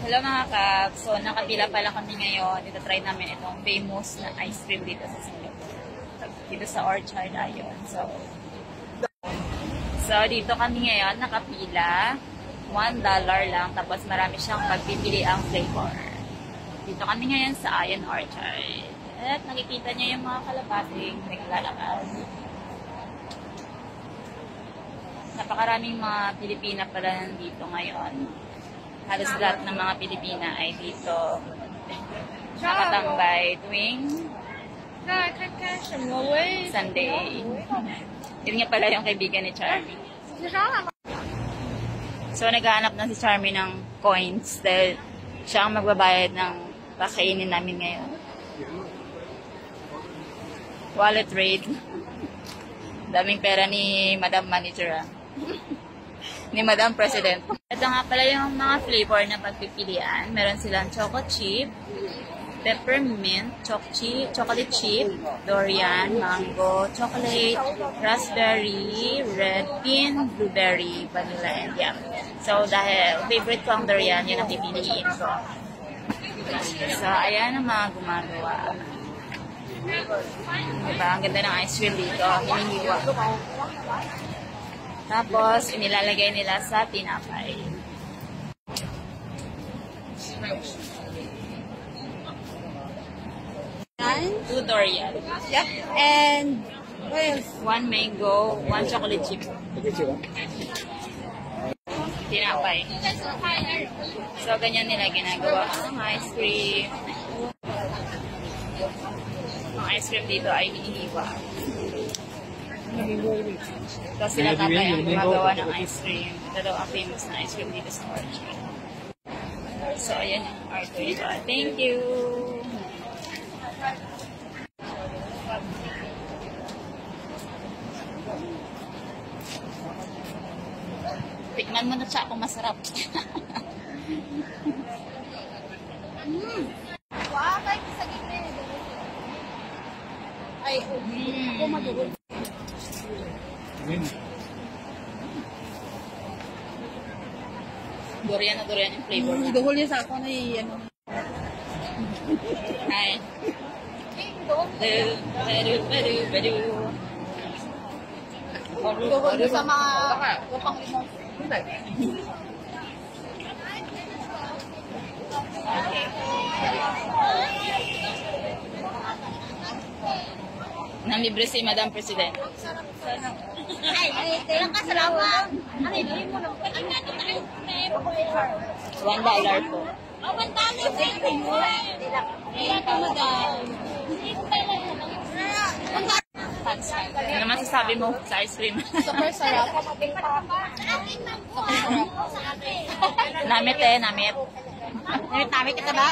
Hello mga kap. So, nakapila pala kami ngayon. Dito try namin itong famous na ice cream dito sa Singapore. Dito sa Orchard, ayon. So, dito kami ngayon nakapila. $1 lang. Tapos marami siyang pagpipili ang flavor. Dito kami ngayon sa Ion Orchard. At nakikita niyo yung mga kalabating naglalakad. Napakaraming mga Pilipina pala nandito ngayon. Halos lahat ng mga Pilipina ay dito nakatambay tuwing Sunday. Yun nga pala yung kaibigan ni Charmy. So, naghahanap na si Charmy ng coins dahil siya ang magbabayad ng kakainin namin ngayon. Wallet rate. Daming pera ni Madam Manager. Ni Madam President. Ito nga pala yung mga flavor na pagpipilian. Meron silang choco chip, peppermint, chocolate chip, durian, mango, chocolate, raspberry, red bean, blueberry, vanilla, and yam. So, dahil favorite ko ang durian, yun ang pipiliin ko. So, ayan ang mga gumagawa. Diba? Ang ganda ng ice cream dito. Hinihiwa. Tapos, inilalagay nila sa tinapay. Two durian. Yep. And what else? One mango, one chocolate chip. Tinapay. So, ganyan nila ginagawa ang ice cream. Ang ice cream dito ay hinihiwa. Tapos sila tatay ang gumagawa ng ice cream. Ito daw ang famous na ice cream dito sa Orchard. So, ayan yung order dito. Thank you! Tikman mo na siya kung masarap. Wow, kahit sa gitna. Ay, kumagulo. Durian na durian yung flavor niya. Duhol niya sa ako na ano. Hi. Duhol niya sa mga gapang limong. Nalibre si Madam President. Ay, kailan ka salamat? Ay, hindi mo na. $1 po. Ano masasabi mo sa ice cream? Super sarap. Namit eh, namit. Namit kita ba?